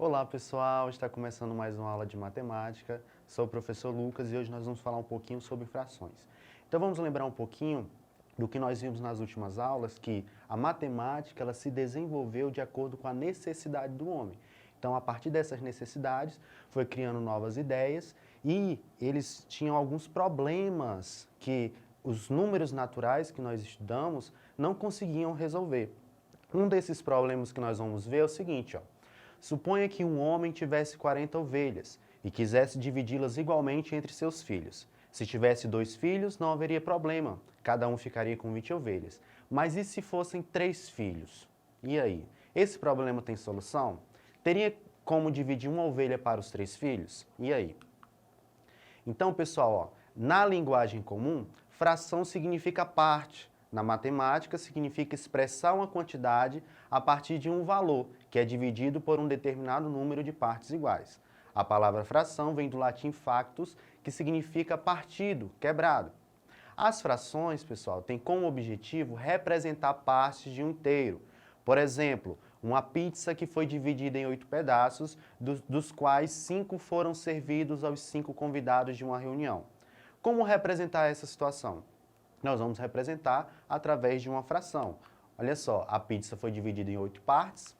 Olá pessoal, está começando mais uma aula de matemática. Sou o professor Lucas e hoje nós vamos falar um pouquinho sobre frações. Então vamos lembrar um pouquinho do que nós vimos nas últimas aulas, que a matemática ela se desenvolveu de acordo com a necessidade do homem. Então a partir dessas necessidades foi criando novas ideias e eles tinham alguns problemas que os números naturais que nós estudamos não conseguiam resolver. Um desses problemas que nós vamos ver é o seguinte, ó. Suponha que um homem tivesse 40 ovelhas e quisesse dividi-las igualmente entre seus filhos. Se tivesse 2 filhos, não haveria problema, cada um ficaria com 20 ovelhas. Mas e se fossem 3 filhos? E aí? Esse problema tem solução? Teria como dividir uma ovelha para os 3 filhos? E aí? Então, pessoal, ó, na linguagem comum, fração significa parte. Na matemática, significa expressar uma quantidade a partir de um valor, que é dividido por um determinado número de partes iguais. A palavra fração vem do latim factus, que significa partido, quebrado. As frações, pessoal, têm como objetivo representar partes de um inteiro. Por exemplo, uma pizza que foi dividida em 8 pedaços, dos quais 5 foram servidos aos 5 convidados de uma reunião. Como representar essa situação? Nós vamos representar através de uma fração. Olha só, a pizza foi dividida em 8 partes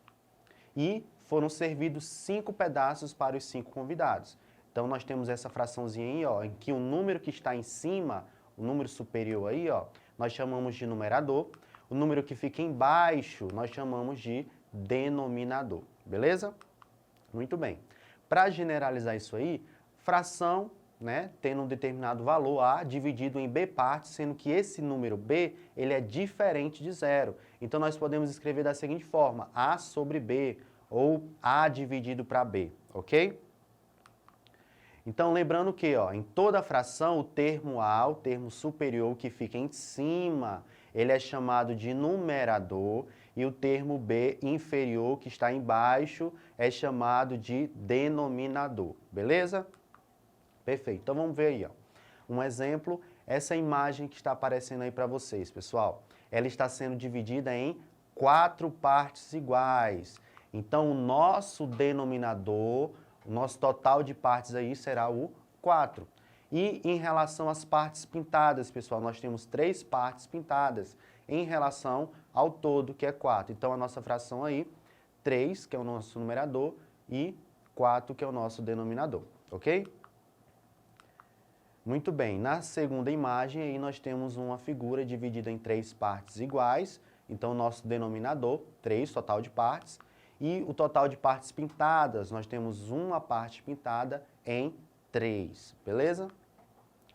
e foram servidos 5 pedaços para os 5 convidados. Então, nós temos essa fraçãozinha aí, ó, em que o número que está em cima, o número superior aí, ó, nós chamamos de numerador. O número que fica embaixo, nós chamamos de denominador. Beleza? Muito bem. Para generalizar isso aí, fração, né, tendo um determinado valor A dividido em B partes, sendo que esse número B ele é diferente de zero. Então, nós podemos escrever da seguinte forma, A sobre B, ou A dividido para B, ok? Então, lembrando que ó, em toda fração, o termo A, o termo superior que fica em cima, ele é chamado de numerador, e o termo B inferior, que está embaixo, é chamado de denominador, beleza? Perfeito, então vamos ver aí, ó. Um exemplo, essa imagem que está aparecendo aí para vocês, pessoal. Ela está sendo dividida em 4 partes iguais. Então, o nosso denominador, o nosso total de partes aí será o 4. E em relação às partes pintadas, pessoal, nós temos 3 partes pintadas em relação ao todo, que é 4. Então, a nossa fração aí, 3, que é o nosso numerador, e 4, que é o nosso denominador, ok? Muito bem, na segunda imagem aí nós temos uma figura dividida em 3 partes iguais, então o nosso denominador, 3, total de partes, e o total de partes pintadas, nós temos uma parte pintada em 3, beleza?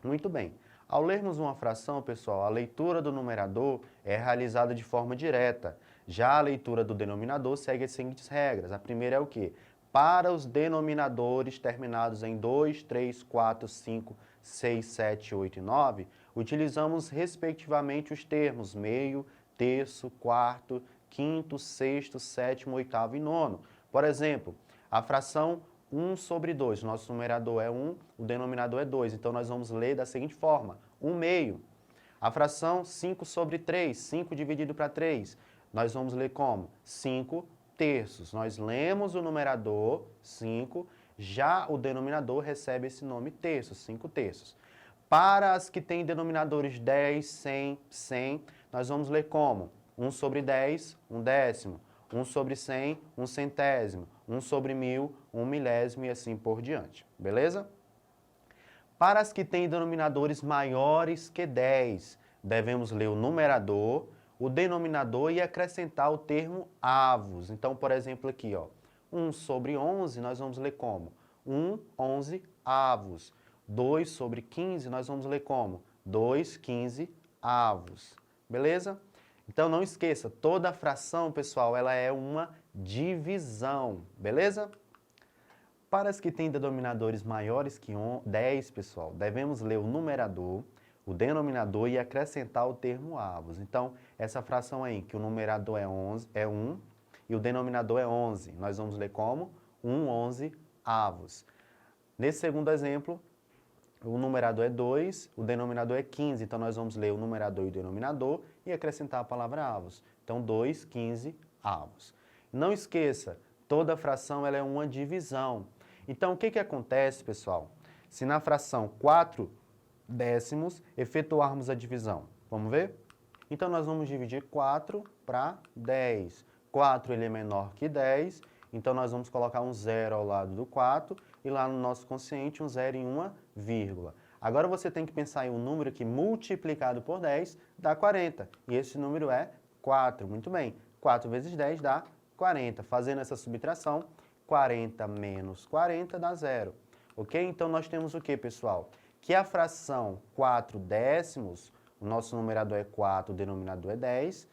Muito bem. Ao lermos uma fração, pessoal, a leitura do numerador é realizada de forma direta. Já a leitura do denominador segue as seguintes regras. A primeira é o quê? Para os denominadores terminados em 2, 3, 4, 5, 6, 7, 8 e 9, utilizamos respectivamente os termos meio, terço, quarto, quinto, sexto, sétimo, oitavo e nono. Por exemplo, a fração 1 sobre 2, o nosso numerador é 1, o denominador é 2, então nós vamos ler da seguinte forma, 1 meio. A fração 5 sobre 3, 5 dividido para 3, nós vamos ler como? 5 terços. Nós lemos o numerador, 5, já o denominador recebe esse nome terço, 5 terços. Para as que têm denominadores 10, 100, 100, nós vamos ler como? 1 sobre 10, 1 décimo. 1 sobre 100, 1 centésimo. 1 sobre 1000, 1 milésimo e assim por diante. Beleza? Para as que têm denominadores maiores que 10, devemos ler o numerador, o denominador e acrescentar o termo avos. Então, por exemplo, aqui, ó, 1 sobre 11, nós vamos ler como? 1, 11 avos. 2 sobre 15, nós vamos ler como? 2, 15 avos. Beleza? Então, não esqueça, toda fração, pessoal, ela é uma divisão. Beleza? Para as que têm denominadores maiores que 10, pessoal, devemos ler o numerador, o denominador e acrescentar o termo avos. Então, essa fração aí, que o numerador é 11, é 1 e o denominador é 11, nós vamos ler como 1, 11 avos. Nesse segundo exemplo, o numerador é 2, o denominador é 15, então nós vamos ler o numerador e o denominador e acrescentar a palavra avos. Então, 2, 15 avos. Não esqueça, Toda fração ela é uma divisão. Então, o que que acontece, pessoal? Se na fração 4 décimos efetuarmos a divisão, vamos ver? Então, nós vamos dividir 4 para 10. 4 ele é menor que 10, então nós vamos colocar um zero ao lado do 4 e lá no nosso quociente um zero e uma vírgula. Agora você tem que pensar em um número que multiplicado por 10 dá 40, e esse número é 4. Muito bem, 4 vezes 10 dá 40. Fazendo essa subtração, 40 menos 40 dá zero. Ok? Então nós temos o que, pessoal? Que a fração 4 décimos, o nosso numerador é 4, o denominador é 10,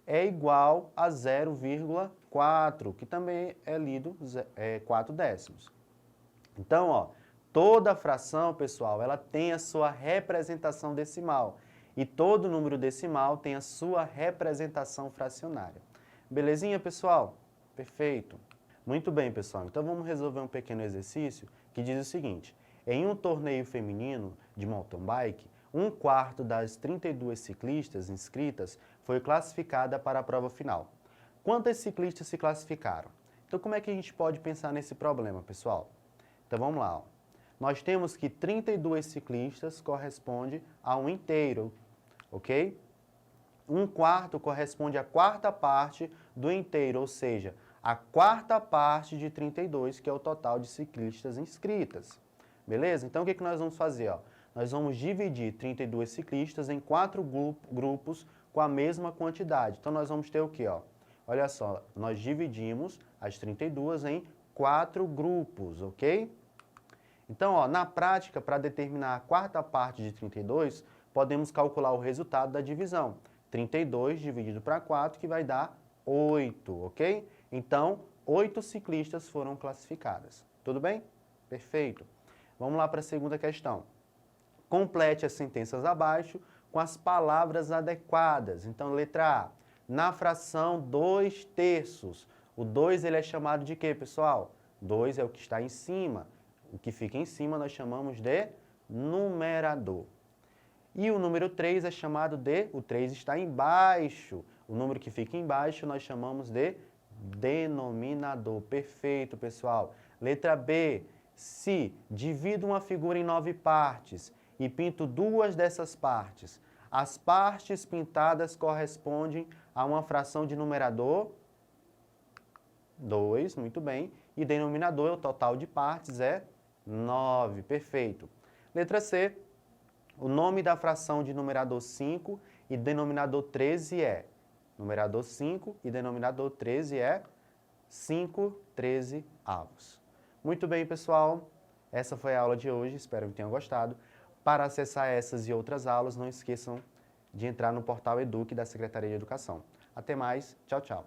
é igual a 0,4, que também é lido 4 décimos. Então, ó, toda fração, pessoal, ela tem a sua representação decimal. E todo número decimal tem a sua representação fracionária. Belezinha, pessoal? Perfeito. Muito bem, pessoal. Então, vamos resolver um pequeno exercício que diz o seguinte. Em um torneio feminino de mountain bike, 1/4 das 32 ciclistas inscritas foi classificada para a prova final. Quantas ciclistas se classificaram? Então, como é que a gente pode pensar nesse problema, pessoal? Então, vamos lá. Ó. Nós temos que 32 ciclistas corresponde a um inteiro, ok? 1/4 corresponde à quarta parte do inteiro, ou seja, a quarta parte de 32, que é o total de ciclistas inscritas. Beleza? Então, o que nós vamos fazer? Ó? Nós vamos dividir 32 ciclistas em 4 grupos com a mesma quantidade. Então, nós vamos ter o quê? Ó? Olha só, nós dividimos as 32 em 4 grupos, ok? Então, ó, na prática, para determinar a quarta parte de 32, podemos calcular o resultado da divisão. 32 dividido para 4, que vai dar 8, ok? Então, 8 ciclistas foram classificadas. Tudo bem? Perfeito. Vamos lá para a segunda questão. Complete as sentenças abaixo com as palavras adequadas. Então, letra A. Na fração 2/3. O 2 ele é chamado de quê, pessoal? 2 é o que está em cima. O que fica em cima nós chamamos de numerador. E o número 3 é chamado de... O 3 está embaixo. O número que fica embaixo nós chamamos de denominador. Perfeito, pessoal. Letra B. Se divido uma figura em 9 partes e pinto 2 dessas partes, as partes pintadas correspondem a uma fração de numerador 2, muito bem, e denominador, o total de partes, é 9, perfeito. Letra C, o nome da fração de numerador 5 e denominador 13 é, numerador 5 e denominador 13 é 5/13. Muito bem, pessoal, essa foi a aula de hoje, espero que tenham gostado. Para acessar essas e outras aulas, não esqueçam de entrar no portal Eduque da Secretaria de Educação. Até mais, tchau, tchau.